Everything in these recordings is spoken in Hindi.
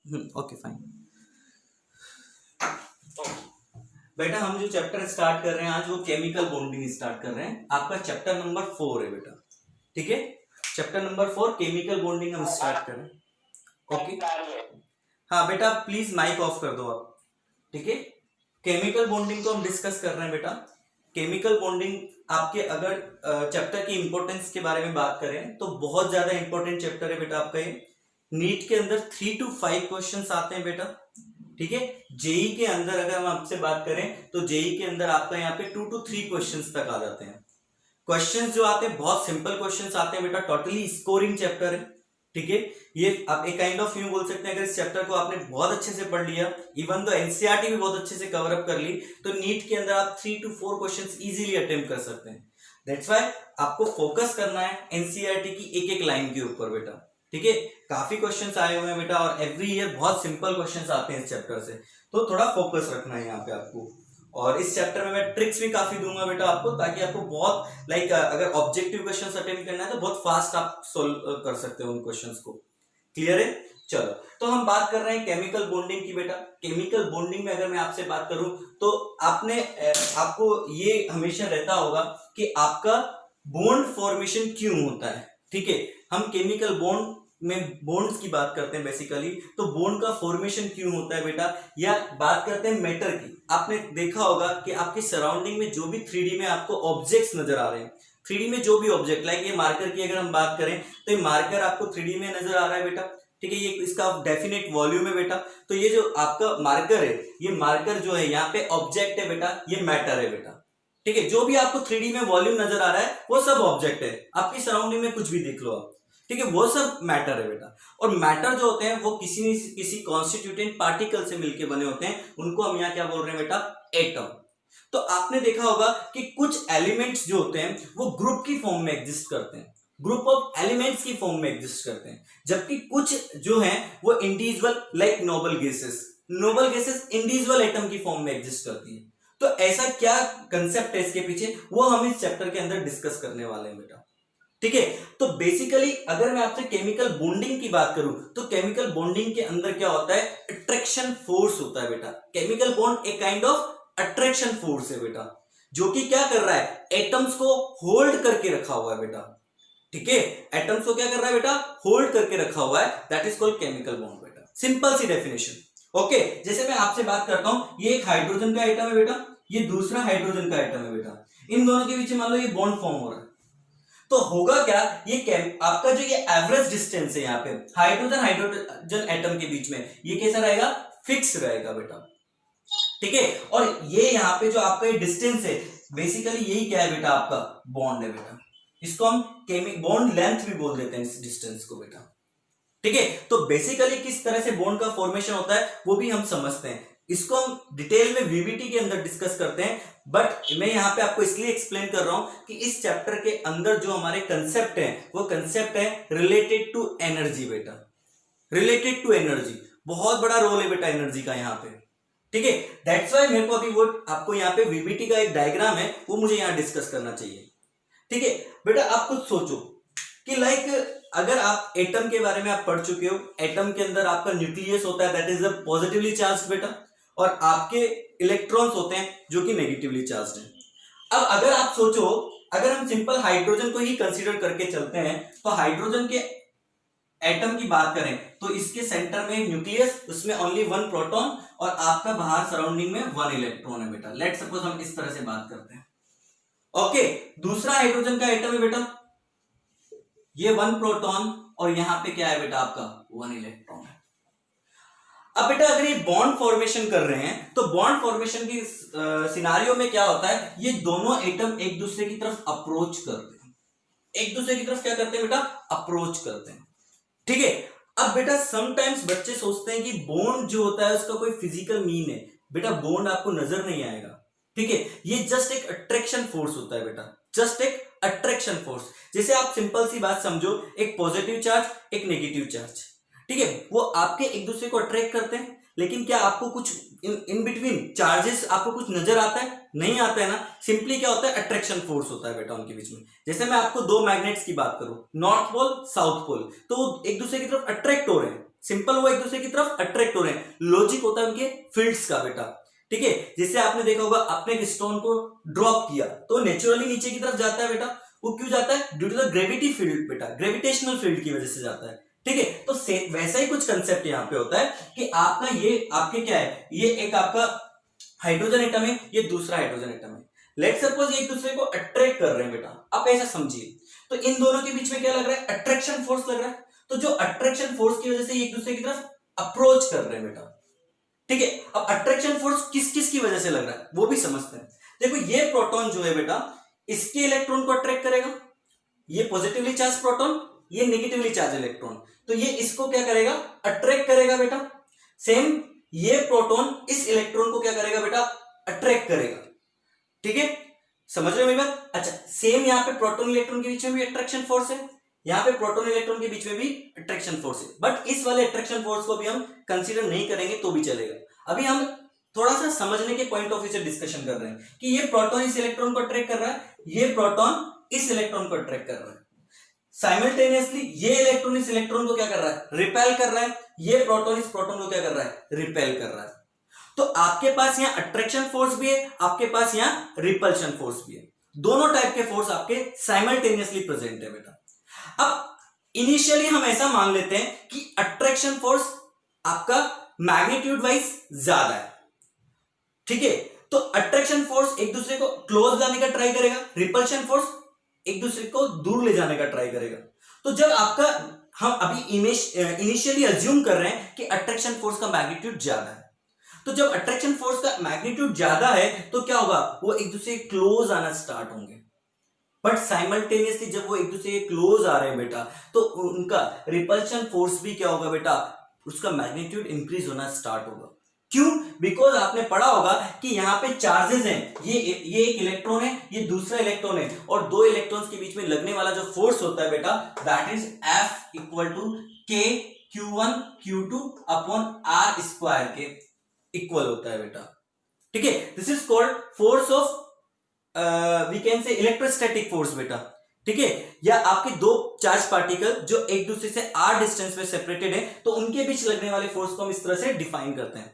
Okay fine. बेटा हम जो चैप्टर स्टार्ट कर रहे हैं आज वो केमिकल बॉन्डिंग स्टार्ट कर रहे हैं। आपका चैप्टर नंबर 4 है बेटा, ठीक है। चैप्टर नंबर 4 केमिकल बॉन्डिंग हम स्टार्ट कर रहे हैं। ओके हाँ बेटा प्लीज माइक ऑफ कर दो आप, ठीक है। केमिकल बॉन्डिंग को हम डिस्कस कर रहे हैं बेटा। केमिकल बॉन्डिंग आपके अगर चैप्टर की इंपॉर्टेंस के बारे में बात करें तो बहुत ज्यादा इंपॉर्टेंट चैप्टर है बेटा आपका ये। नीट के अंदर 3 to 5 क्वेश्चंस आते हैं बेटा, ठीक है। जेई के अंदर अगर हम आपसे बात करें तो जेई के अंदर आपका यहाँ पे 2 to 3 क्वेश्चंस तक आ जाते हैं। क्वेश्चंस जो आते हैं बहुत सिंपल क्वेश्चंस आते हैं बेटा, टोटली स्कोरिंग चैप्टर है, ठीक है। ये आप एक काइंड ऑफ यूं बोल सकते हैं, अगर इस चैप्टर को आपने बहुत अच्छे से पढ़ लिया, इवन तो एनसीईआरटी भी बहुत अच्छे से कवर अप कर ली, तो नीट के अंदर आप 3 to 4 क्वेश्चंस इजीली अटेम्प्ट कर सकते हैं। दैट्स व्हाई आपको फोकस करना है एनसीईआरटी की एक एक लाइन के ऊपर बेटा, ठीक है। काफी क्वेश्चंस आए हुए हैं बेटा और एवरी ईयर बहुत सिंपल क्वेश्चंस आते हैं इस चैप्टर से, तो थोड़ा फोकस रखना है यहाँ पे आपको। और इस चैप्टर में मैं ट्रिक्स भी काफी दूंगा बेटा आपको, ताकि आपको बहुत अगर ऑब्जेक्टिव क्वेश्चंस अटेम्प्ट करना है तो बहुत फास्ट आप सोल्व कर सकते हो उन क्वेश्चंस को। क्लियर है? चलो तो हम बात कर रहे हैं केमिकल बॉन्डिंग की बेटा। केमिकल बॉन्डिंग में अगर मैं आपसे बात करूं तो आपको ये हमेशा रहता होगा कि आपका बॉन्ड फॉर्मेशन क्यों होता है, ठीक है। हम केमिकल बॉन्ड में बॉन्ड्स की बात करते हैं बेसिकली, तो बॉन्ड का फॉर्मेशन क्यों होता है बेटा, या बात करते हैं मैटर की। आपने देखा होगा कि आपकी सराउंडिंग में जो भी 3D में आपको ऑब्जेक्ट्स नजर आ रहे हैं, 3D में जो भी ऑब्जेक्ट, लाइक ये मार्कर की अगर हम बात करें तो ये मार्कर आपको 3D में नजर आ रहा है बेटा, ठीक है। ये इसका डेफिनेट वॉल्यूम है बेटा। तो ये जो आपका मार्कर है, ये मार्कर जो है यहाँ पे ऑब्जेक्ट है बेटा, ये मैटर है बेटा, ठीक है। जो भी आपको 3D में वॉल्यूम नजर आ रहा है वो सब ऑब्जेक्ट है। आपकी सराउंडिंग में कुछ भी देख लो आप, ठीक है, वो सब मैटर है बेटा। और मैटर जो होते हैं वो किसी कॉन्स्टिट्यूटेंट पार्टिकल से मिलकर बने होते हैं, उनको हम यहाँ क्या बोल रहे हैं बेटा, एटम। तो आपने देखा होगा कि कुछ एलिमेंट्स जो होते हैं वो ग्रुप की फॉर्म में एग्जिस्ट करते हैं, ग्रुप ऑफ एलिमेंट्स की फॉर्म में एग्जिस्ट करते हैं, जबकि कुछ जो हैं वो individual, like noble gases individual atom की फॉर्म में एग्जिस्ट करती है। तो ऐसा क्या कंसेप्ट है इसके पीछे, वो हम इस चैप्टर के अंदर डिस्कस करने वाले हैं बेटा, ठीक है। तो बेसिकली अगर मैं आपसे केमिकल बॉन्डिंग की बात करूं तो केमिकल बॉन्डिंग के अंदर क्या होता है, अट्रैक्शन फोर्स होता है बेटा। केमिकल बॉन्ड एक काइंड ऑफ अट्रैक्शन फोर्स है बेटा, जो कि क्या कर रहा है, एटम्स को होल्ड करके रखा हुआ है बेटा, ठीक है। एटम्स को क्या कर रहा है बेटा, होल्ड करके रखा हुआ है, that is called chemical bond बेटा। सिंपल सी डेफिनेशन। ओके, जैसे मैं आपसे बात करता हूं, ये एक हाइड्रोजन का एटम है बेटा, ये दूसरा हाइड्रोजन का एटम है बेटा। इन दोनों के बीच मान लो ये बॉन्ड फॉर्म हो रहा है, तो होगा क्या, ये आपका जो ये एवरेज डिस्टेंस है यहाँ पे हाइड्रोजन एटम के बीच में, ये कैसा रहेगा, फिक्स रहेगा बेटा, ठीक है। और ये यहाँ पे जो आपका ये डिस्टेंस है, बेसिकली यही क्या है बेटा, आपका बॉन्ड है बेटा। इसको हम बॉन्ड लेंथ भी बोल देते हैं इस डिस्टेंस को बेटा, ठीक है। तो बेसिकली किस तरह से बॉन्ड का फॉर्मेशन होता है वो भी हम समझते हैं, इसको हम डिटेल में वीबीटी के अंदर डिस्कस करते हैं। बट मैं यहाँ पे आपको इसलिए एक्सप्लेन कर रहा हूं कि इस चैप्टर के अंदर जो हमारे कंसेप्ट है वो कंसेप्ट है रिलेटेड टू एनर्जी बेटा, रिलेटेड टू एनर्जी। बहुत बड़ा रोल है बेटा एनर्जी का यहाँ पे, ठीक है। दैट्स व्हाई मेरे को अभी वो आपको यहाँ पे वीबीटी का एक डायग्राम है वो मुझे यहाँ डिस्कस करना चाहिए, ठीक है बेटा। आप कुछ सोचो कि लाइक अगर आप एटम के बारे में आप पढ़ चुके हो, एटम के अंदर आपका न्यूक्लियस होता है, that is a positively charged बेटा, और आपके इलेक्ट्रॉन्स होते हैं जो कि नेगेटिवली चार्ज्ड हैं। अब अगर आप सोचो, अगर हम सिंपल हाइड्रोजन को ही कंसीडर करके चलते हैं, तो हाइड्रोजन के एटम की बात करें तो इसके सेंटर में न्यूक्लियस, उसमें ओनली 1 प्रोटॉन, और आपका बाहर सराउंडिंग में 1 इलेक्ट्रॉन है बेटा। लेट सपोज हम इस तरह से बात करते हैं, ओके। दूसरा हाइड्रोजन का एटम है बेटा, ये 1 प्रोटॉन, और यहां पे क्या है बेटा, आपका 1 इलेक्ट्रॉन है। अब बेटा अगर ये बॉन्ड फॉर्मेशन कर रहे हैं तो बॉन्ड फॉर्मेशन की सिनारियो में क्या होता है, ये दोनों एटम एक दूसरे की तरफ अप्रोच करते हैं, एक दूसरे की तरफ क्या करते हैं बेटा, अप्रोच करते हैं, ठीक है। अब बेटा समटाइम्स बच्चे सोचते हैं कि बॉन्ड जो होता है उसका कोई फिजिकल मीन है, बेटा बॉन्ड आपको नजर नहीं आएगा, ठीक है। ये जस्ट एक अट्रैक्शन फोर्स होता है बेटा, जस्ट एक अट्रैक्शन फोर्स। जैसे आप सिंपल सी बात समझो, एक पॉजिटिव चार्ज, एक नेगेटिव चार्ज, ठीक है, वो आपके एक दूसरे को अट्रैक्ट करते हैं, लेकिन क्या आपको कुछ इन बिटवीन चार्जेस आपको कुछ नजर आता है, नहीं आता है ना। सिंपली क्या होता है, अट्रैक्शन फोर्स होता है बेटा उनके बीच में। जैसे मैं आपको 2 मैग्नेट्स की बात करूं, नॉर्थ पोल साउथ पोल, तो वो एक दूसरे की तरफ अट्रैक्ट हो रहे हैं, सिंपल, वो एक दूसरे की तरफ अट्रैक्ट हो रहे हैं। लॉजिक होता है उनके फील्ड्स का बेटा, ठीक है। जैसे आपने देखा होगा, आपने एक स्टोन को ड्रॉप किया तो नेचुरली नीचे की तरफ जाता है बेटा। वो क्यों जाता है? Due to the gravity field बेटा, ग्रेविटेशनल फील्ड की वजह से जाता है, ठीक है। तो वैसा ही कुछ कंसेप्ट यहाँ पे होता है कि आपका ये आपके क्या है, ये एक आपका हाइड्रोजन एटम है, ये दूसरा हाइड्रोजन एटम है। लेट्स सपोज ये एक दूसरे को अट्रैक्ट कर रहे हैं बेटा, आप ऐसा समझिए। तो इन दोनों के बीच में क्या लग रहा है? अट्रैक्शन फोर्स लग रहा है। तो जो अट्रैक्शन फोर्स की वजह से एक दूसरे की तरफ अप्रोच कर रहे हैं बेटा, ठीक है। अब अट्रैक्शन फोर्स किस किस की वजह से लग रहा है वो भी समझते हैं। देखो, ये प्रोटॉन जो है बेटा, इसके इलेक्ट्रॉन को अट्रैक्ट करेगा, ये पॉजिटिवली चार्ज प्रोटॉन, ये नेगेटिवली चार्ज इलेक्ट्रॉन, तो ये इसको क्या करेगा? अट्रैक्ट करेगा बेटा। सेम ये प्रोटॉन इस इलेक्ट्रॉन को क्या करेगा बेटा? अट्रैक्ट करेगा, ठीक है। समझ रहे हो मेरी बात? अच्छा, सेम यहाँ पे प्रोटॉन इलेक्ट्रॉन के बीच में भी अट्रैक्शन फोर्स है, यहाँ पे प्रोटॉन इलेक्ट्रॉन के बीच में भी अट्रैक्शन फोर्स है। बट इस वाले अट्रैक्शन फोर्स को भी हम कंसीडर नहीं करेंगे तो भी चलेगा। अभी हम थोड़ा सा समझने के पॉइंट ऑफ व्यू से डिस्कशन कर रहे हैं कि ये प्रोटॉन इस इलेक्ट्रॉन को अट्रैक्ट कर रहा है, ये प्रोटॉन इस इलेक्ट्रॉन को अट्रैक्ट कर रहा है। साइमल्टेनियसली ये इलेक्ट्रॉन इस इलेक्ट्रॉन को क्या कर रहा है? रिपेल कर रहा है। ये प्रोटॉन इस प्रोटॉन को क्या कर रहा है? रिपेल कर रहा है। तो आपके पास यहाँ अट्रैक्शन फोर्स भी है, आपके पास यहाँ रिपल्शन फोर्स भी है। दोनों टाइप के फोर्स आपके साइमल्टेनियसली प्रेजेंट है बेटा। अब इनिशियली हम ऐसा मान लेते हैं कि अट्रैक्शन फोर्स आपका मैग्नीट्यूड वाइज ज्यादा है, ठीक है। तो अट्रैक्शन फोर्स एक दूसरे को क्लोज लाने का ट्राई करेगा, रिपल्शन फोर्स एक दूसरे को दूर ले जाने का ट्राई करेगा। तो जब आपका, हम अभी इनिशियली अज्यूम कर रहे हैं कि अट्रैक्शन फोर्स का मैग्नीट्यूड ज्यादा है, तो जब अट्रैक्शन फोर्स का मैग्नीट्यूड ज्यादा है तो क्या होगा? वो एक दूसरे के क्लोज आना स्टार्ट होंगे। बट साइमल्टेनियसली जब वो एक दूसरे के क्लोज आ रहे हैं बेटा, तो उनका रिपल्शन फोर्स भी क्या होगा बेटा? उसका मैग्नीट्यूड इंक्रीज होना स्टार्ट होगा। क्यों? बिकॉज आपने पढ़ा होगा कि यहाँ पे चार्जेस हैं, ये एक इलेक्ट्रॉन है, ये दूसरा इलेक्ट्रॉन है, और दो इलेक्ट्रॉन्स के बीच में लगने वाला जो फोर्स होता है बेटा, that is F equal to K Q1 Q2 upon R square के इक्वल होता है बेटा, ठीक है। This is called force of we can say electrostatic force बेटा, ठीक है। या आपके दो चार्ज पार्टिकल जो एक दूसरे से r डिस्टेंस पे सेपरेटेड है, तो उनके बीच लगने वाले फोर्स को हम इस तरह से डिफाइन करते हैं,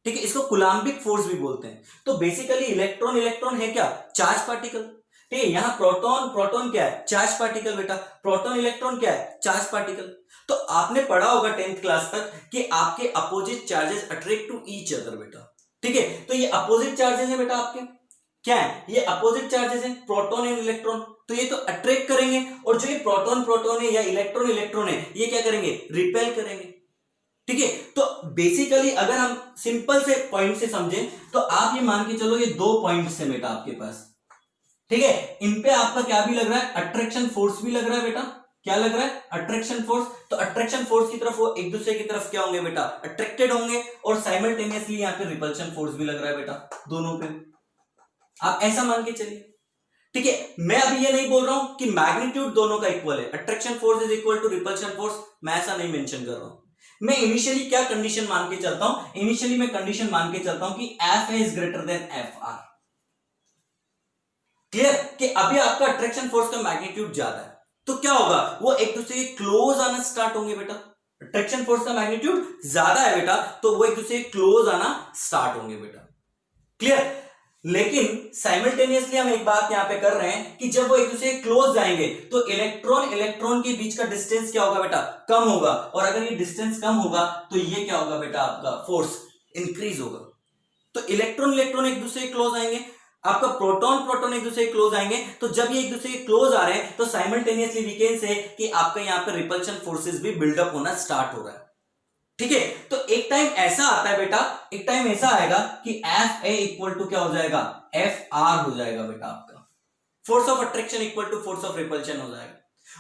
ठीक है। इसको कूलम्बिक फोर्स भी बोलते हैं। तो बेसिकली इलेक्ट्रॉन है क्या? चार्ज पार्टिकल, ठीक है। यहाँ प्रोटॉन क्या है? चार्ज पार्टिकल बेटा। प्रोटॉन इलेक्ट्रॉन क्या है? Charge particle. तो आपने पढ़ा होगा 10th क्लास तक कि आपके opposite charges attract to each other बेटा, ठीक है। तो ये अपोजिट चार्जेस है बेटा, आपके क्या है? ये अपोजिट चार्जेस हैं, प्रोटॉन एंड इलेक्ट्रॉन। तो ये तो अट्रैक्ट करेंगे, और जो ये प्रोटॉन है या इलेक्ट्रॉन है, ये क्या करेंगे? रिपेल करेंगे, ठीक है। तो बेसिकली अगर हम सिंपल से पॉइंट से समझें तो आप ये मान के चलो, ये दो पॉइंट्स है बेटा आपके पास, ठीक है। इन पे आपका क्या भी लग रहा है? अट्रैक्शन फोर्स भी लग रहा है बेटा। क्या लग रहा है? Attraction force. तो अट्रैक्शन फोर्स की तरफ वो एक दूसरे की तरफ क्या होंगे बेटा? अट्रैक्टेड होंगे। और साइमल्टेनियसली यहाँ पे रिपल्शन फोर्स भी लग रहा है बेटा, दोनों पे। आप ऐसा मान के चलिए, ठीक है। मैं अभी ये नहीं बोल रहा हूं कि मैग्नीट्यूड दोनों का इक्वल है, attraction force is equal to repulsion force, मैं ऐसा नहीं मेंशन कर रहा हूं। मैं इनिशियली क्या कंडीशन मान के चलता हूं? इनिशियली मैं कंडीशन मान के चलता हूं कि F is greater than F R. Clear? कि अभी आपका अट्रैक्शन फोर्स का मैग्नीट्यूड ज्यादा है, तो क्या होगा? वो एक दूसरे के क्लोज आना स्टार्ट होंगे बेटा। अट्रैक्शन फोर्स का मैग्नीट्यूड ज्यादा है बेटा, तो वो एक दूसरे के क्लोज आना स्टार्ट होंगे बेटा। क्लियर? लेकिन साइमल्टेनियसली हम एक बात यहां पे कर रहे हैं कि जब वो एक दूसरे के क्लोज जाएंगे तो इलेक्ट्रॉन के बीच का डिस्टेंस क्या होगा बेटा? कम होगा। और अगर ये डिस्टेंस कम होगा तो ये क्या होगा बेटा? आपका फोर्स इंक्रीज होगा। तो इलेक्ट्रॉन एक दूसरे के क्लोज आएंगे, आपका प्रोटॉन एक दूसरे के क्लोज आएंगे। तो जब ये एक दूसरे के क्लोज आ रहे हैं तो साइमल्टेनियसली वी कैन से कि आपका यहां पर रिपल्शन फोर्सेस भी बिल्डअप होना स्टार्ट हो रहा है, ठीक है। तो एक टाइम ऐसा आता है बेटा, एक टाइम ऐसा आएगा कि एफ ए इक्वल टू क्या हो जाएगा? एफ आर हो जाएगा बेटा। आपका force of attraction equal to force of repulsion हो जाएगा।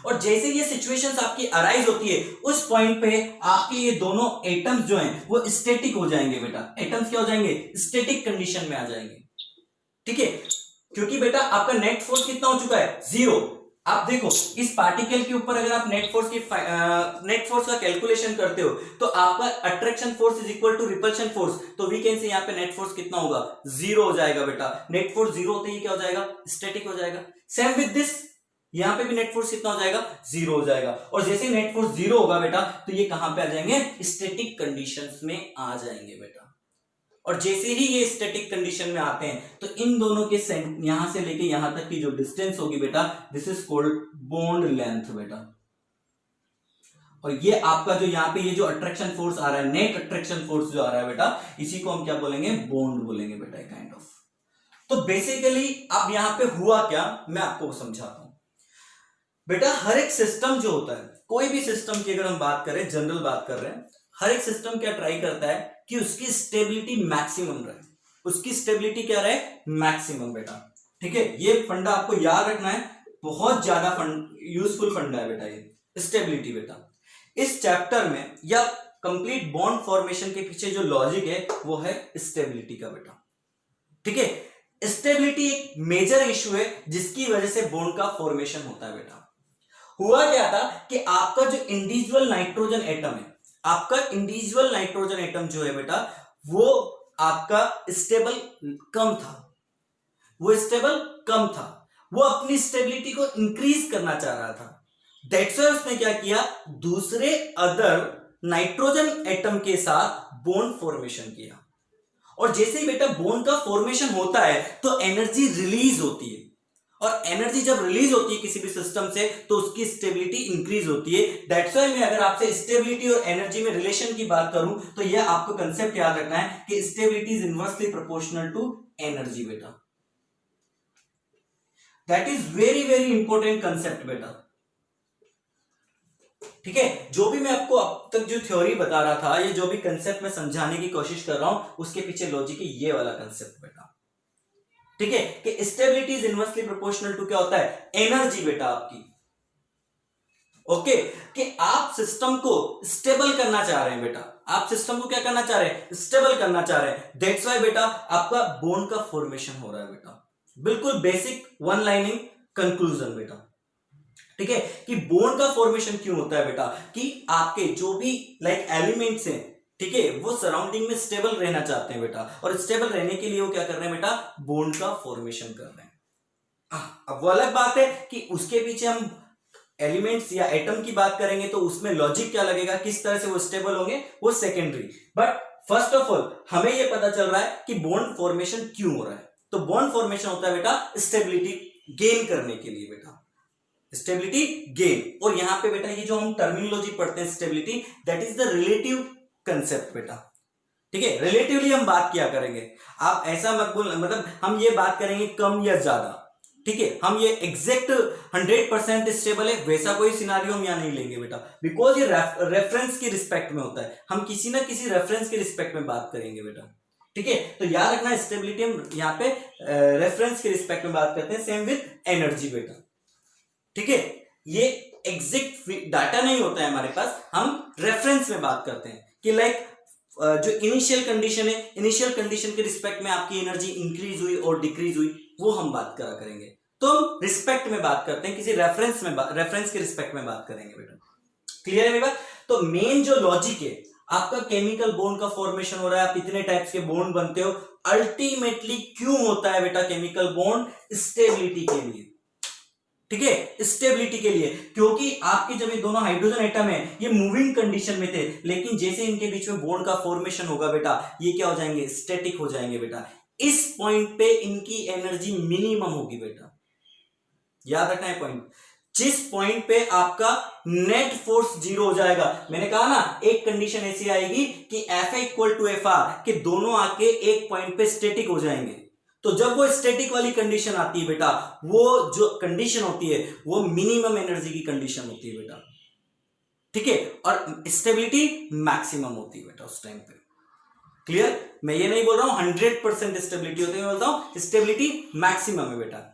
और जैसे ये सिचुएशंस आपकी अराइज होती है, उस पॉइंट पे आपके ये दोनों एटम्स जो हैं वो स्टैटिक हो जाएंगे बेटा। एटम्स क्या हो जाएंगे? स्टैटिक कंडीशन में आ जाएंगे, ठीक है। क्योंकि बेटा आपका नेट फोर्स कितना हो चुका है? 0। आप देखो, इस पार्टिकल के ऊपर अगर आप नेट फोर्स का कैलकुलेशन करते हो तो आपका attraction force is equal to repulsion force, तो वी कैन से यहाँ पे नेट फोर्स कितना होगा? 0 हो जाएगा बेटा। नेट फोर्स 0 होते ही क्या हो जाएगा? स्टैटिक हो जाएगा। सेम विद दिस, यहाँ पे भी नेट फोर्स कितना हो जाएगा, जीरो हो जाएगा। और जैसे नेट फोर्स जीरो होगा बेटा तो ये कहां पे आ जाएंगे, स्टैटिक कंडीशंस में आ जाएंगे बेटा। और जैसे ही ये स्टैटिक कंडीशन में आते हैं तो इन दोनों के यहां से लेके यहां तक की जो डिस्टेंस होगी बेटा, this is called bond length बेटा। और ये आपका जो यहाँ पे ये जो अट्रैक्शन फोर्स आ रहा है, नेट अट्रैक्शन फोर्स जो आ रहा है बेटा, इसी को हम क्या बोलेंगे, बॉन्ड बोलेंगे बेटा, काइंड ऑफ। तो बेसिकली अब यहाँ पे हुआ क्या, मैं आपको समझाता हूं बेटा। हर एक सिस्टम जो होता है, कोई भी सिस्टम की अगर हम बात करें, जनरल बात कर रहे हैं, हर एक सिस्टम क्या ट्राई करता है कि उसकी स्टेबिलिटी मैक्सिमम रहे, उसकी स्टेबिलिटी क्या रहे, मैक्सिमम बेटा। ठीक है, ये फंडा आपको याद रखना है, बहुत ज्यादा यूजफुल फंडा है बेटा ये स्टेबिलिटी बेटा। इस चैप्टर में या कंप्लीट बॉन्ड फॉर्मेशन के पीछे जो लॉजिक है वो है स्टेबिलिटी का बेटा। ठीक है, स्टेबिलिटी एक मेजर इशू है जिसकी वजह से बॉन्ड का फॉर्मेशन होता है बेटा। हुआ क्या था कि आपका जो इंडिविजुअल नाइट्रोजन एटम है, आपका इंडिविजुअल नाइट्रोजन एटम जो है बेटा, वो आपका स्टेबल कम था, वो स्टेबल कम था, वो अपनी स्टेबिलिटी को इंक्रीज करना चाह रहा था। दैट्स व्हाई उसने क्या किया, दूसरे अदर नाइट्रोजन एटम के साथ बॉन्ड फॉर्मेशन किया। और जैसे ही बेटा बॉन्ड का फॉर्मेशन होता है तो एनर्जी रिलीज होती है, और एनर्जी जब रिलीज होती है किसी भी सिस्टम से तो उसकी स्टेबिलिटी इंक्रीज होती है। दैट्स व्हाई मैं अगर आपसे स्टेबिलिटी और एनर्जी में रिलेशन की बात करूं तो यह आपको कंसेप्ट याद रखना है कि stability is inversely proportional to energy बेटा। That is very very important concept बेटा। ठीक है, जो भी मैं आपको अब तक जो थ्योरी बता रहा था, ये जो भी कंसेप्ट मैं समझाने की कोशिश कर रहा हूं, उसके पीछे लॉजिक है ये वाला कंसेप्ट बेटा। ठीक है, कि stability is inversely proportional to क्या होता है, एनर्जी बेटा आपकी। ओके, कि आप सिस्टम को स्टेबल करना चाह रहे हैं बेटा, आप सिस्टम को क्या करना चाह रहे हैं, स्टेबल करना चाह रहे हैं। दैट्स व्हाई बेटा आपका बॉन्ड का फॉर्मेशन हो रहा है बेटा। बिल्कुल बेसिक वन लाइनिंग कंक्लूजन बेटा। ठीक है, कि बॉन्ड का फॉर्मेशन क्यों होता है बेटा, कि आपके जो भी लाइक एलिमेंट्स हैं, ठीक है, वो सराउंडिंग में स्टेबल रहना चाहते हैं बेटा, और स्टेबल रहने के लिए वो क्या कर रहे हैं बेटा, बॉन्ड का फॉर्मेशन कर रहे हैं। अब वो अलग बात है कि उसके पीछे हम एलिमेंट्स या एटम की बात करेंगे तो उसमें लॉजिक क्या लगेगा, किस तरह से वो स्टेबल होंगे, वो secondary. But first of all हमें ये पता चल रहा है कि बॉन्ड फॉर्मेशन क्यों हो रहा है। तो बॉन्ड फॉर्मेशन होता है बेटा स्टेबिलिटी गेन करने के लिए बेटा, स्टेबिलिटी गेन। और यहां पे बेटा ये जो हम टर्मिनोलॉजी पढ़ते हैं stability, that is the relative concept बेटा। ठीक है, रिलेटिवली हम बात किया करेंगे, आप ऐसा मत बोल, मतलब हम ये बात करेंगे कम या ज्यादा। ठीक है, हम ये एग्जैक्ट 100% स्टेबल है वैसा कोई सिनारियो हम यहां नहीं लेंगे बेटा, बिकॉज ये रेफरेंस की रिस्पेक्ट में होता है, हम किसी ना किसी रेफरेंस के रिस्पेक्ट में बात करेंगे बेटा। ठीक है, तो याद रखना स्टेबिलिटी हम यहाँ पे रेफरेंस के रिस्पेक्ट में बात करते हैं, सेम विद एनर्जी बेटा। ठीक है, ये एग्जैक्ट डाटा नहीं होता है हमारे पास, हम रेफरेंस में बात करते हैं कि लाइक जो इनिशियल कंडीशन है, इनिशियल कंडीशन के रिस्पेक्ट में आपकी एनर्जी इंक्रीज हुई और डिक्रीज हुई, वो हम बात करा करेंगे। तो हम रिस्पेक्ट में बात करते हैं, किसी रेफरेंस में रेफरेंस के रिस्पेक्ट में बात करेंगे बेटा। क्लियर है मेरी बात? तो मेन जो लॉजिक है, आपका केमिकल बॉन्ड का फॉर्मेशन हो रहा है, आप इतने टाइप्स के बॉन्ड बनते हो, अल्टीमेटली क्यों होता है बेटा केमिकल बॉन्ड, स्टेबिलिटी के लिए। ठीक है, स्टेबिलिटी के लिए, क्योंकि आपके जब ये दोनों हाइड्रोजन एटम है ये मूविंग कंडीशन में थे, लेकिन जैसे इनके बीच में बॉन्ड का फॉर्मेशन होगा बेटा, ये क्या हो जाएंगे, स्टैटिक हो जाएंगे बेटा। इस पॉइंट पे इनकी एनर्जी मिनिमम होगी बेटा, याद रखना है पॉइंट। जिस पॉइंट पे आपका नेट फोर्स जीरो हो जाएगा, मैंने कहा ना एक कंडीशन ऐसी आएगी कि Fa इक्वल टू Fr, कि दोनों आके एक पॉइंट पे स्टैटिक हो जाएंगे। तो जब वो स्टैटिक वाली कंडीशन आती है बेटा, वो जो कंडीशन होती है वो मिनिमम एनर्जी की कंडीशन होती है बेटा। ठीक है, और स्टेबिलिटी मैक्सिमम होती है बेटा उस टाइम पे। क्लियर? मैं ये नहीं बोल रहा हूं 100% स्टेबिलिटी होती है, मैं बोलता हूं स्टेबिलिटी मैक्सिमम है बेटा।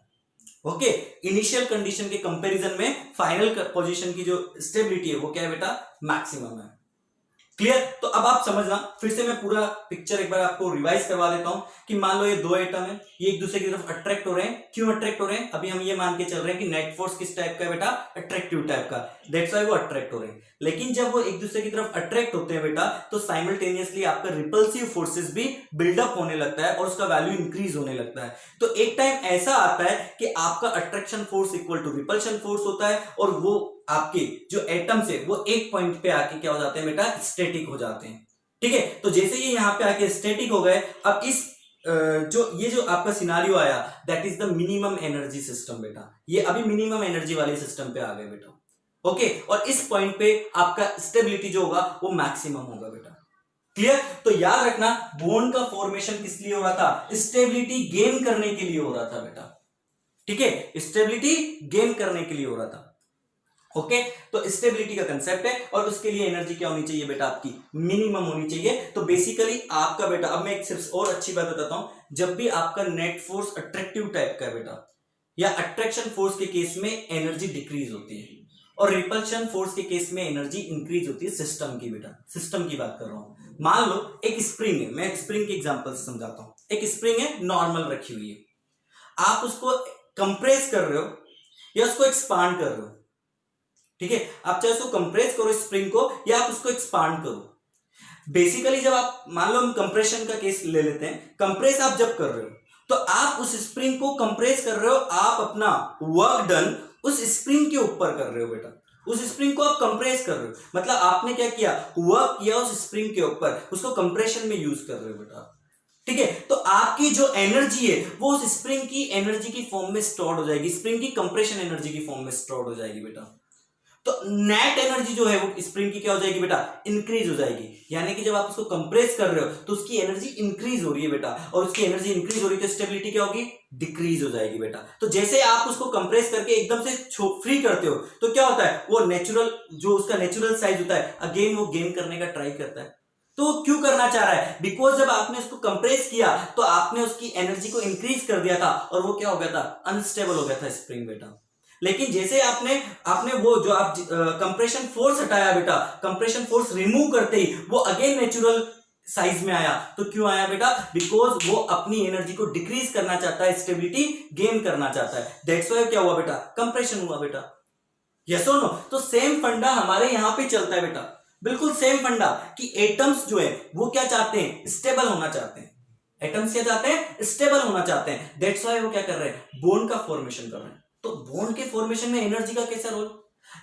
ओके, इनिशियल कंडीशन के कंपैरिजन में फाइनल पोजीशन की जो स्टेबिलिटी है वो क्या है बेटा, मैक्सिमम है। क्लियर? तो अब आप समझना, फिर से मैं पूरा पिक्चर एक बार आपको रिवाइज करवा देता हूं कि मान लो ये दो एटम है, ये एक दूसरे की तरफ अट्रैक्ट हो रहे हैं। क्यों अट्रैक्ट हो रहे हैं? अभी हम ये मान के चल रहे हैं कि नेट फोर्स किस टाइप का है बेटा, अट्रैक्टिव टाइप का। दैट्स व्हाई वो अट्रैक्ट हो रहे हैं। लेकिन जब वो एक दूसरे की तरफ अट्रैक्ट होते हैं बेटा, तो साइमल्टेनियसली आपका रिपल्सिव फोर्सेस भी बिल्डअप होने लगता है और उसका वैल्यू इंक्रीज होने लगता है। तो एक टाइम ऐसा आता है कि आपका attraction force equal to repulsion force होता है, और वो आपके जो एटम्स है वो एक पॉइंट पे आके क्या हो जाते हैं बेटा, स्टैटिक हो जाते हैं। ठीक है, तो जैसे ये यहाँ पे आके स्टैटिक हो गए, अब इस ये जो आपका सिनारियो आया, that is the minimum energy system बेटा। ये अभी मिनिमम एनर्जी वाले सिस्टम पे आ गए बेटा। ओके, और इस पॉइंट पे आपका स्टेबिलिटी जो होगा वो मैक्सिमम होगा बेटा। क्लियर? तो याद रखना, बॉन्ड का फॉर्मेशन किस लिए हो रहा था? स्टेबिलिटी गेन करने के लिए हो रहा था बेटा। ठीक है, स्टेबिलिटी गेन करने के लिए हो रहा था। ओके, तो स्टेबिलिटी का कंसेप्ट है, और उसके लिए एनर्जी क्या होनी चाहिए बेटा? आपकी मिनिमम होनी चाहिए। तो बेसिकली आपका बेटा, अब मैं एक सिर्फ और अच्छी बात बताता हूं, जब भी आपका नेट फोर्स अट्रैक्टिव टाइप का है बेटा, या अट्रैक्शन फोर्स के केस में एनर्जी डिक्रीज होती है, और रिपल्शन फोर्स के केस में एनर्जी इंक्रीज होती है सिस्टम की बेटा। सिस्टम की बात कर रहा हूं। मान लो एक स्प्रिंग है, मैं स्प्रिंग की एग्जांपल से समझाता हूं। एक स्प्रिंग है, नॉर्मल रखी हुई है, आप उसको कंप्रेस कर रहे हो या उसको एक्सपांड कर रहे हो। ठीक है, आप चाहे उसको कंप्रेस करो स्प्रिंग को, या आप उसको एक्सपांड करो। बेसिकली जब आप, मान लो हम कंप्रेशन का केस ले लेते हैं, कंप्रेस आप जब कर रहे हो तो आप उस स्प्रिंग को कंप्रेस कर रहे हो, आप अपना वर्क डन उस स्प्रिंग के ऊपर कर रहे हो बेटा। उस स्प्रिंग को आप कंप्रेस कर रहे हो, मतलब आपने क्या किया, वर्क किया उस स्प्रिंग के ऊपर, उसको कंप्रेशन में यूज कर रहे हो बेटा। ठीक है, तो आपकी जो एनर्जी है वो उस स्प्रिंग की एनर्जी की फॉर्म में स्टोर हो जाएगी, स्प्रिंग की कंप्रेशन एनर्जी की फॉर्म में स्टोर हो जाएगी बेटा। तो नेट एनर्जी जो है वो स्प्रिंग की क्या हो जाएगी बेटा? इंक्रीज हो जाएगी। यानी कि जब आप उसको कंप्रेस कर रहे हो तो उसकी एनर्जी इंक्रीज हो रही है बेटा, और उसकी एनर्जी इंक्रीज हो रही है तो स्टेबिलिटी क्या होगी? डिक्रीज हो जाएगी बेटा। तो जैसे आप उसको कंप्रेस करके एकदम से फ्री करते हो तो क्या होता है, वो नेचुरल, जो उसका नेचुरल साइज होता है, अगेन वो गेन करने का ट्राई करता है। तो क्यों करना चाह रहा है? बिकॉज जब आपने उसको कंप्रेस किया तो आपने उसकी एनर्जी को इंक्रीज कर दिया था, और वो क्या हो गया था? अनस्टेबल हो गया था स्प्रिंग बेटा। लेकिन जैसे आपने आपने वो जो आप कंप्रेशन फोर्स हटाया बेटा, कंप्रेशन फोर्स रिमूव करते ही वो अगेन नेचुरल साइज में आया। तो क्यों आया बेटा? बिकॉज वो अपनी एनर्जी को डिक्रीज करना चाहता है, स्टेबिलिटी गेन करना चाहता है। दैट्स व्हाई क्या हुआ बेटा? कंप्रेशन हुआ बेटा। यस और नो? तो सेम फंडा हमारे यहां पे चलता है बेटा, बिल्कुल सेम फंडा, कि एटम्स जो है वो क्या चाहते हैं? स्टेबल होना चाहते हैं। एटम्स क्या चाहते हैं? स्टेबल होना चाहते हैं। दैट्स व्हाई वो क्या कर रहे हैं? बॉन्ड का फॉर्मेशन कर रहे हैं। तो बॉन्ड के फॉर्मेशन में एनर्जी का कैसा रोल?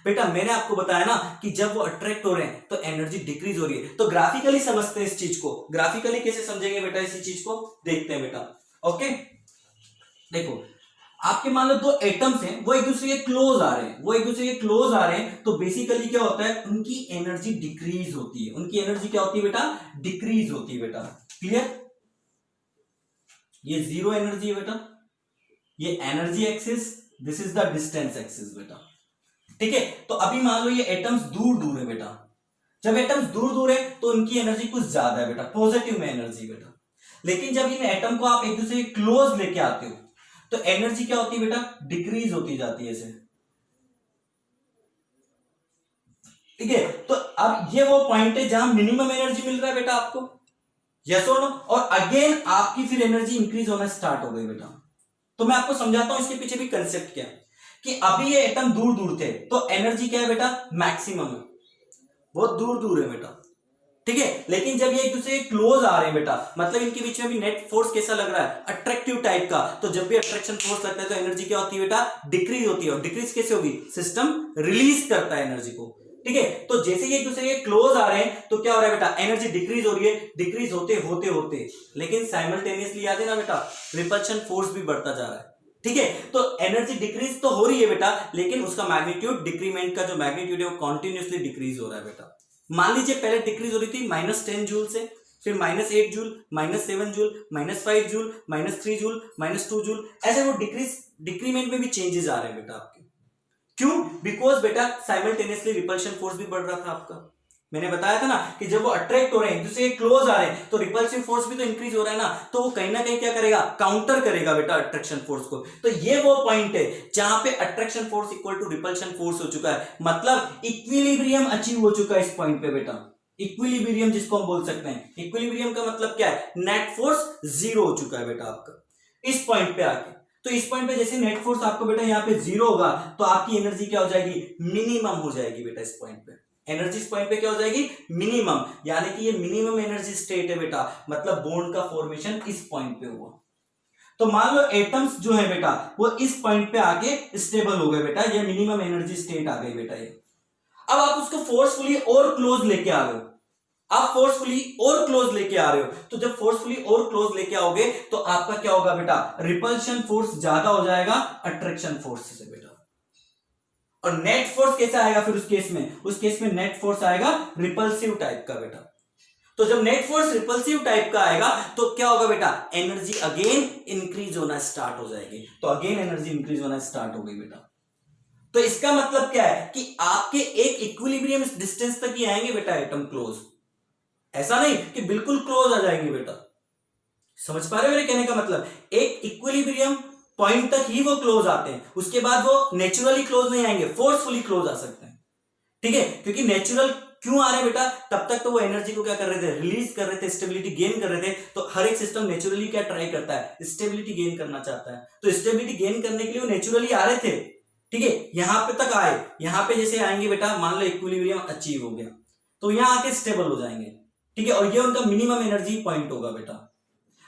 बेटा मैंने आपको बताया ना कि जब वो अट्रैक्ट हो रहे हैं तो एनर्जी डिक्रीज हो रही है। तो ग्राफिकली समझते हैं इस चीज को। ग्राफिकली कैसे समझेंगे बेटा इसी चीज को? देखते हैं बेटा। ओके, देखो आपके मान लो दो एटम्स हैं, वो एक दूसरे के क्लोज आ रहे हैं, वो एक दूसरे के क्लोज आ रहे हैं, तो बेसिकली क्या होता है? उनकी एनर्जी डिक्रीज होती है। उनकी एनर्जी क्या होती है बेटा? डिक्रीज होती है बेटा। क्लियर? ये जीरो एनर्जी है बेटा, ये energy axis, this is the distance axis बेटा। ठीक है, तो अभी मान लो ये एटम्स दूर दूर है बेटा। जब एटम्स दूर दूर है तो उनकी एनर्जी कुछ ज्यादा है बेटा, पॉजिटिव में एनर्जी बेटा। लेकिन जब इन एटम को आप एक दूसरे के क्लोज लेके आते हो तो एनर्जी क्या होती है बेटा? डिक्रीज होती जाती है ऐसे। ठीक है, तो अब ये वो पॉइंट है जहां मिनिमम एनर्जी मिल रहा है बेटा आपको। यस और नो? और अगेन आपकी फिर एनर्जी इंक्रीज होना स्टार्ट हो गई बेटा। तो मैं आपको समझाता हूं इसके पीछे भी कंसेप्ट क्या है, कि अभी ये एटम दूर दूर थे तो एनर्जी क्या है बेटा? मैक्सिमम है, बहुत दूर दूर है बेटा। ठीक है, लेकिन जब ये एक दूसरे के क्लोज आ रहे हैं बेटा, मतलब इनके बीच में भी नेट फोर्स कैसा लग रहा है? अट्रैक्टिव टाइप का। तो जब भी अट्रैक्शन फोर्स लगता है तो एनर्जी क्या होती है बेटा? डिक्रीज होती है। और डिक्रीज कैसे होगी? सिस्टम रिलीज करता है एनर्जी को। ठीक है, तो जैसे ही एक दूसरे के क्लोज आ रहे हैं तो क्या हो रहा है बेटा? एनर्जी डिक्रीज हो रही है। डिक्रीज होते होते होते लेकिन साइमल्टेनियसली याद है ना बेटा, रिपल्शन फोर्स भी बढ़ता जा रहा है। ठीक है, तो एनर्जी डिक्रीज तो हो रही है बेटा, लेकिन उसका मैग्नीट्यूड, डिक्रीमेंट का जो मैग्नीट्यूड है वो कॉन्टिन्यूसली डिक्रीज हो रहा है बेटा। मान लीजिए पहले डिक्रीज हो रही थी -10 जूल से, फिर -8 joule, -7 joule, -5 joule, -3 joule, -2 joule, ऐसे वो डिक्रीमेंट में भी चेंजेस आ रहे हैं बेटा आपके। क्यों? बिकॉज बेटा साइमल्टेनियसली रिपल्शन फोर्स भी बढ़ रहा था आपका। मैंने बताया था ना कि जब वो अट्रैक्ट हो रहे हैं, एक दूसरे के क्लोज आ रहे हैं, तो रिपल्सिव फोर्स भी तो इंक्रीज हो रहा है ना, तो वो कहीं ना कहीं क्या करेगा? काउंटर करेगा बेटा अट्रैक्शन फोर्स को। तो ये वो पॉइंट है जहां पे attraction force equal to repulsion force हो चुका है, मतलब इक्विलिब्रियम अचीव हो चुका है इस पॉइंट पे बेटा। इक्विलिब्रियम जिसको हम बोल सकते हैं, इक्विलिब्रियम का मतलब क्या है? नेट फोर्स जीरो हो चुका है बेटा आपका इस पॉइंट पे आके। तो इस पॉइंट पे जैसे नेट फोर्स आपको बेटा यहाँ पे 0 होगा तो आपकी एनर्जी क्या हो जाएगी, मिनिमम हो जाएगी बेटा। इस पॉइंट पे एनर्जी इस पॉइंट पे क्या हो जाएगी, मिनिमम, यानी कि ये मिनिमम एनर्जी स्टेट है बेटा, मतलब बॉन्ड का फॉर्मेशन इस पॉइंट पे हुआ। तो मान लो एटम्स जो है बेटा वो इस पॉइंट पे आके स्टेबल हो गए बेटा, ये मिनिमम एनर्जी स्टेट आ गई बेटा ये। अब आप उसको फोर्सफुली और क्लोज लेके आ रहे हो, आप फोर्सफुली और क्लोज लेके आ रहे हो, तो जब फोर्सफुली और क्लोज लेके आओगे तो आपका क्या होगा बेटा, रिपल्शन फोर्स ज्यादा हो जाएगा अट्रैक्शन फोर्स से बेटा। और नेट फोर्स कैसा आएगा फिर उस केस में, उस केस में नेट फोर्स आएगा रिपल्सिव टाइप का बेटा। तो जब नेट फोर्स रिपल्सिव टाइप का आएगा तो क्या होगा बेटा, एनर्जी अगेन इंक्रीज होना स्टार्ट हो जाएगी, तो अगेन एनर्जी इंक्रीज होना स्टार्ट हो गई बेटा। तो इसका मतलब क्या है कि आपके एक इक्विलिब्रियम डिस्टेंस तक ही आएंगे बेटा एटम क्लोज, ऐसा नहीं कि बिल्कुल क्लोज आ जाएंगे बेटा। समझ पा रहे हो मेरे कहने का मतलब, एक इक्विलिब्रियम पॉइंट तक ही वो क्लोज आते हैं, उसके बाद वो नेचुरली क्लोज नहीं आएंगे, फोर्सफुली क्लोज आ सकते हैं। ठीक है, क्योंकि नेचुरल क्यों आ रहे हैं बेटा, तब तक तो वो एनर्जी को क्या कर रहे थे, रिलीज कर रहे थे, स्टेबिलिटी गेन कर रहे थे। तो हर एक सिस्टम नेचुरली क्या ट्राई करता है, स्टेबिलिटी गेन करना चाहता है, तो स्टेबिलिटी गेन करने के लिए वो नेचुरली आ रहे थे। ठीक है, यहां पे तक आए, यहां पे जैसे आएंगे बेटा, मान लो इक्विलिब्रियम अचीव हो गया तो यहां आके स्टेबल हो जाएंगे। ठीक है, और ये उनका मिनिमम एनर्जी पॉइंट होगा बेटा।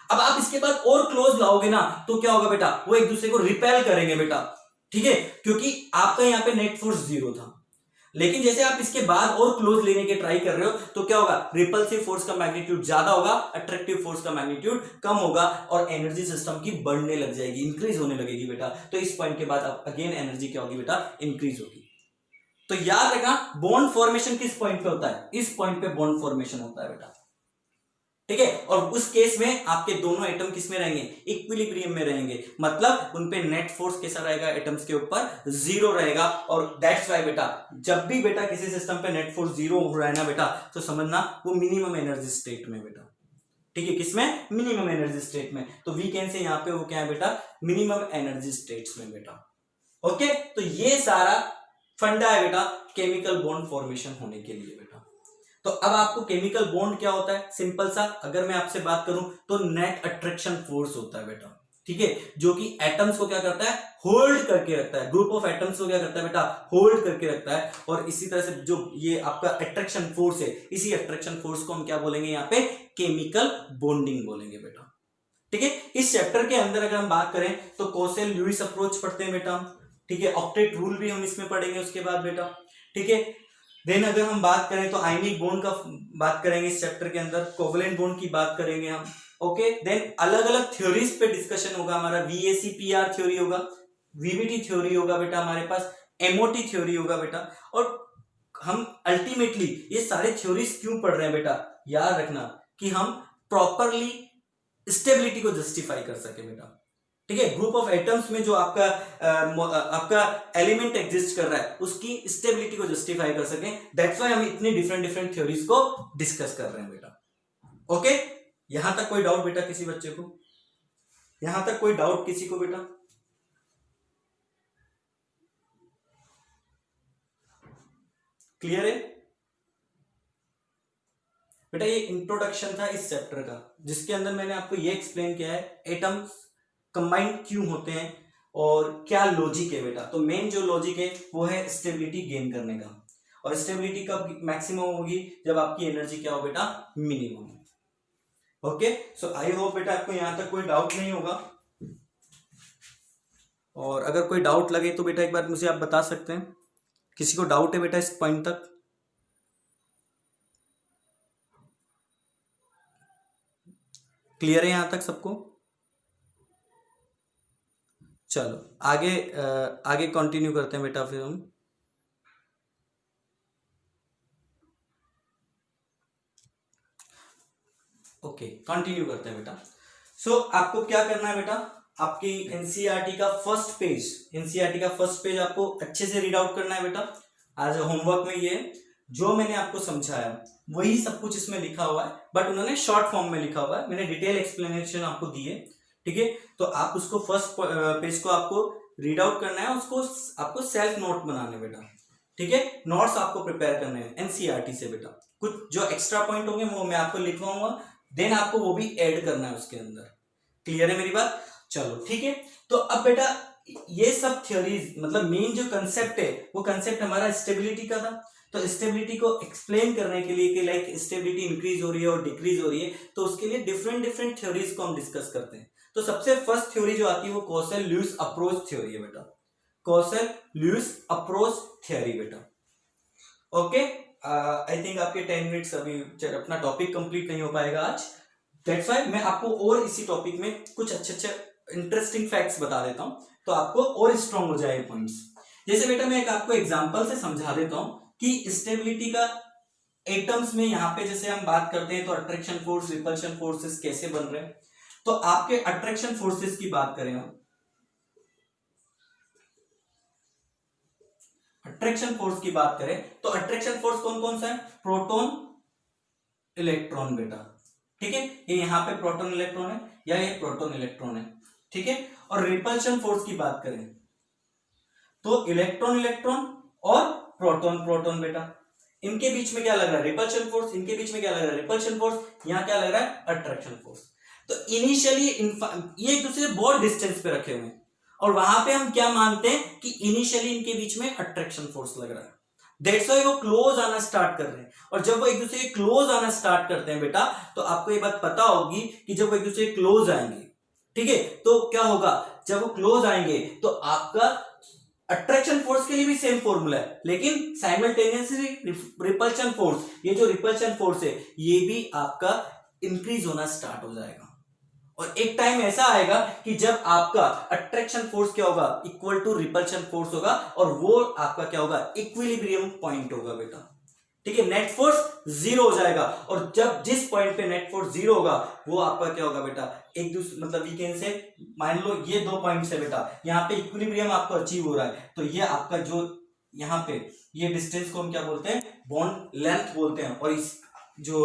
अब आप इसके बाद और क्लोज लाओगे ना तो क्या होगा बेटा, वो एक दूसरे को रिपेल करेंगे बेटा। ठीक है, क्योंकि आपका यहाँ पे नेट फोर्स 0 था, लेकिन जैसे आप इसके बाद और क्लोज लेने के ट्राई कर रहे हो तो क्या होगा, रिपल्सिव फोर्स का मैग्नीट्यूड ज्यादा होगा, अट्रैक्टिव फोर्स का मैग्नीट्यूड कम होगा, और एनर्जी सिस्टम की बढ़ने लग जाएगी, इंक्रीज होने लगेगी बेटा। तो इस पॉइंट के बाद अब अगेन एनर्जी क्या होगी बेटा, इंक्रीज होगी। तो याद रखना, बॉन्ड फॉर्मेशन किस पॉइंट पे होता है, इस पॉइंट पे बॉन्ड फॉर्मेशन होता है बेटा। ठीक है, और उस केस में आपके दोनों एटम किस में रहेंगे, इक्विलिब्रियम में रहेंगे, मतलब उन पे नेट फोर्स कैसा रहेगा, एटम्स के ऊपर 0 रहेगा। और दैट्स वाई बेटा, जब भी बेटा किसी सिस्टम पे नेट फोर्स 0 हो रहा है ना बेटा, तो समझना वो मिनिमम एनर्जी स्टेट में बेटा। ठीक है, किसमें, मिनिमम एनर्जी स्टेट में। तो वी कैन से यहाँ पे वो क्या है बेटा, मिनिमम एनर्जी स्टेट्स में बेटा। ओके, तो ये सारा फंडा है बेटा केमिकल बॉन्ड फॉर्मेशन होने के लिए बेटा। तो अब आपको केमिकल बॉन्ड क्या होता है, सिंपल सा अगर मैं आपसे बात करूं तो नेट अट्रैक्शन फोर्स होता है बेटा। ठीक है, जो कि एटम्स को क्या करता है, होल्ड करके रखता है, ग्रुप ऑफ एटम्स को क्या करता है बेटा, होल्ड करके रखता है। और इसी तरह से जो ये आपका अट्रैक्शन फोर्स है, इसी अट्रैक्शन फोर्स को हम क्या बोलेंगे यहाँ पे, केमिकल बॉन्डिंग बोलेंगे बेटा। ठीक है, इस चैप्टर के अंदर अगर हम बात करें तो कोसेल लुईस अप्रोच पढ़ते हैं बेटा। ठीक है, ऑक्टेट रूल भी हम इसमें पढ़ेंगे उसके बाद बेटा। ठीक है, देन अगर हम बात करें तो आयनिक बॉन्ड का बात करेंगे इस चैप्टर के अंदर, कोवलेंट बॉन्ड की बात करेंगे हम। ओके, देन अलग अलग थ्योरीज पे डिस्कशन होगा हमारा, VACPR थ्योरी होगा, VBT थ्योरी होगा बेटा हमारे पास, MOT थ्योरी होगा बेटा। और हम अल्टीमेटली ये सारे थ्योरीज क्यों पढ़ रहे हैं बेटा, याद रखना कि हम प्रॉपरली स्टेबिलिटी को जस्टिफाई कर सके बेटा। ठीक है, ग्रुप ऑफ एटम्स में जो आपका एलिमेंट एग्जिस्ट कर रहा है उसकी स्टेबिलिटी को जस्टिफाई कर सके, दैट्स व्हाई हम इतने डिफरेंट डिफरेंट थ्योरीज को डिस्कस कर रहे हैं बेटा। ओके, यहां तक कोई डाउट बेटा किसी बच्चे को, यहां तक कोई डाउट किसी को बेटा, क्लियर है बेटा। ये इंट्रोडक्शन था इस चैप्टर का, जिसके अंदर मैंने आपको ये एक्सप्लेन किया है एटम्स कंबाइंड क्यों होते हैं और क्या लॉजिक है बेटा। तो मेन जो लॉजिक है वो है स्टेबिलिटी गेन करने का, और स्टेबिलिटी कब मैक्सिमम होगी, जब आपकी एनर्जी क्या हो बेटा, minimum. Okay, so I hope बेटा आपको यहां तक कोई डाउट नहीं होगा, और अगर कोई डाउट लगे तो बेटा एक बार मुझे आप बता सकते हैं, किसी को डाउट है बेटा इस पॉइंट तक, क्लियर है यहां तक सबको। चलो आगे आगे कंटिन्यू करते हैं बेटा फिर हम। ओके, कंटिन्यू करते हैं बेटा। सो आपको क्या करना है बेटा, आपकी एनसीईआरटी का फर्स्ट पेज, एनसीईआरटी का फर्स्ट पेज आपको अच्छे से रीड आउट करना है बेटा। आज होमवर्क में ये जो मैंने आपको समझाया वही सब कुछ इसमें लिखा हुआ है, बट उन्होंने शॉर्ट फॉर्म में लिखा हुआ है, मैंने डिटेल एक्सप्लेनेशन आपको दी है। ठीक है, तो आप उसको फर्स्ट पेज को आपको रीड आउट करना है, उसको आपको सेल्फ नोट बनाने बेटा। ठीक है, नोट्स आपको प्रिपेयर करने हैं एनसीईआरटी से बेटा। कुछ जो एक्स्ट्रा पॉइंट होंगे वो मैं आपको लिखवाऊंगा, देन आपको वो भी ऐड करना है उसके अंदर। क्लियर है मेरी बात। चलो ठीक है। तो अब बेटा ये सब थ्योरीज मतलब मेन जो कंसेप्ट है वो कंसेप्ट हमारा स्टेबिलिटी का था। तो स्टेबिलिटी को एक्सप्लेन करने के लिए कि लाइक स्टेबिलिटी इंक्रीज हो रही है और डिक्रीज हो रही है, तो उसके लिए डिफरेंट डिफरेंट थ्योरीज को हम डिस्कस करते हैं। तो सबसे फर्स्ट थ्योरी जो आती है वो कॉसेल ल्यूइस अप्रोच थ्योरी है बेटा, कॉसेल ल्यूइस अप्रोच थ्योरी बेटा। ओके, आई थिंक आपके 10 मिनट्स अभी अपना टॉपिक कंप्लीट नहीं हो पाएगा आज, दैट्स व्हाई मैं आपको और इसी टॉपिक में कुछ अच्छे अच्छे इंटरेस्टिंग फैक्ट्स बता देता हूं, तो आपको और स्ट्रांग हो जाए पॉइंट्स। जैसे बेटा मैं एक आपको एग्जांपल से समझा देता हूं कि स्टेबिलिटी का एटम्स में यहाँ पे जैसे हम बात करते हैं तो अट्रैक्शन फोर्स रिपल्शन फोर्सेस कैसे बन रहे हैं। तो आपके अट्रैक्शन फोर्सेस की बात करें हम, अट्रैक्शन फोर्स की बात करें तो अट्रैक्शन फोर्स कौन कौन सा है, प्रोटॉन इलेक्ट्रॉन बेटा, ठीक है, ये यहाँ पे प्रोटॉन इलेक्ट्रॉन है या ये प्रोटॉन इलेक्ट्रॉन है, ठीक है। और रिपल्शन फोर्स की बात करें तो इलेक्ट्रॉन इलेक्ट्रॉन और प्रोटॉन प्रोटॉन बेटा, इनके बीच में क्या लग रहा है, रिपल्शन फोर्स, इनके बीच में क्या लग रहा है, रिपल्शन फोर्स, यहाँ क्या लग रहा है, अट्रैक्शन फोर्स। तो इनिशियली ये एक दूसरे से बहुत डिस्टेंस पे रखे हुए हैं और वहां पे हम क्या मानते हैं कि इनिशियली इनके बीच में अट्रैक्शन फोर्स लग रहा है, दैट्स व्हाई वो क्लोज आना स्टार्ट कर रहे हैं। और जब वो एक दूसरे के क्लोज आना स्टार्ट करते हैं बेटा, तो आपको ये बात पता होगी कि जब वो एक दूसरे के क्लोज आएंगे, ठीक है, तो क्या होगा, जब वो क्लोज आएंगे तो आपका अट्रैक्शन फोर्स के लिए भी सेम फॉर्मूला है, लेकिन साइमल्टेनियसली रिपल्शन फोर्स, ये जो रिपल्शन फोर्स है ये भी आपका इंक्रीज होना स्टार्ट हो जाएगा। और एक टाइम ऐसा आएगा कि जब आपका अट्रैक्शन फोर्स क्या होगा, इक्वल टू रिपल्शन फोर्स होगा और वो आपका क्या होगा, इक्विलिब्रियम पॉइंट होगा बेटा, ठीक है, नेट फोर्स जीरो हो जाएगा। और जब जिस पॉइंट पे नेट फोर्स जीरो होगा वो आपका क्या होगा बेटा, एक दूसरे मतलब वी कैन से, मान लो ये 2 पॉइंट्स है बेटा, यहाँ पे इक्विलिब्रियम आपको अचीव हो रहा है, तो ये आपका जो यहाँ पे ये डिस्टेंस को हम क्या बोलते हैं, बॉन्ड लेंथ बोलते हैं। और इस जो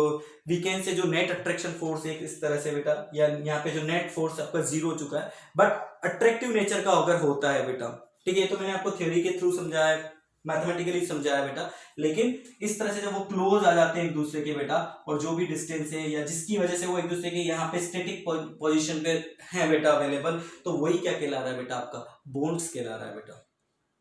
वीकेंड से जो नेट अट्रैक्शन फोर्स है इस तरह से बेटा, या यहाँ पे जो नेट फोर्स आपका जीरो हो चुका है, बट अट्रैक्टिव नेचर का अगर होता है बेटा, ठीक है, तो मैंने आपको थ्योरी के थ्रू समझाया, मैथमेटिकली समझाया बेटा, लेकिन इस तरह से जब वो क्लोज आ जाते हैं एक दूसरे के बेटा, और जो भी डिस्टेंस है या जिसकी वजह से वो एक दूसरे के यहाँ पे स्टैटिक पोजीशन पे है बेटा अवेलेबल, तो वही क्या कहला रहा है बेटा, आपका बॉन्ड्स कहला रहा है बेटा,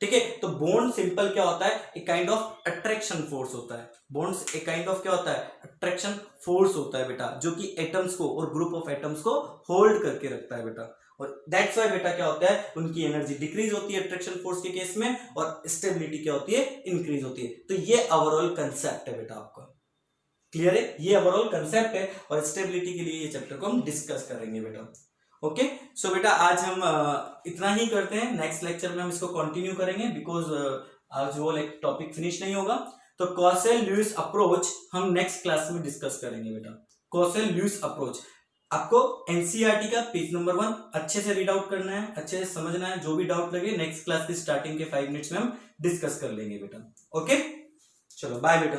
ठीक है। तो बॉन्ड सिंपल क्या होता है, एक काइंड ऑफ अट्रैक्शन फोर्स होता है, बॉन्ड्स एक काइंड ऑफ क्या होता है, अट्रैक्शन फोर्स होता है बेटा, जो कि एटम्स को और ग्रुप ऑफ एटम्स को होल्ड करके रखता है बेटा। और दैट्स व्हाई बेटा क्या होता है, उनकी एनर्जी डिक्रीज होती है अट्रैक्शन फोर्स के केस में, और स्टेबिलिटी क्या होती है, इंक्रीज होती है। तो ये ओवरऑल कंसेप्ट है बेटा, आपका क्लियर है, ये ओवरऑल कंसेप्ट है, और स्टेबिलिटी के लिए ये चैप्टर को हम डिस्कस करेंगे बेटा। ओके, सो बेटा आज हम इतना ही करते हैं, नेक्स्ट लेक्चर में हम इसको कंटिन्यू करेंगे, बिकॉज आज वो टॉपिक फिनिश नहीं होगा। तो कॉसेल ल्यूइस अप्रोच हम नेक्स्ट क्लास में डिस्कस करेंगे बेटा, कॉसेल ल्यूइस अप्रोच। आपको एनसीईआरटी का पेज नंबर 1 अच्छे से रीड आउट करना है, अच्छे से समझना है, जो भी डाउट लगे नेक्स्ट क्लास की स्टार्टिंग के 5 मिनट्स में हम डिस्कस कर लेंगे बेटा। ओके, चलो बाय बेटा।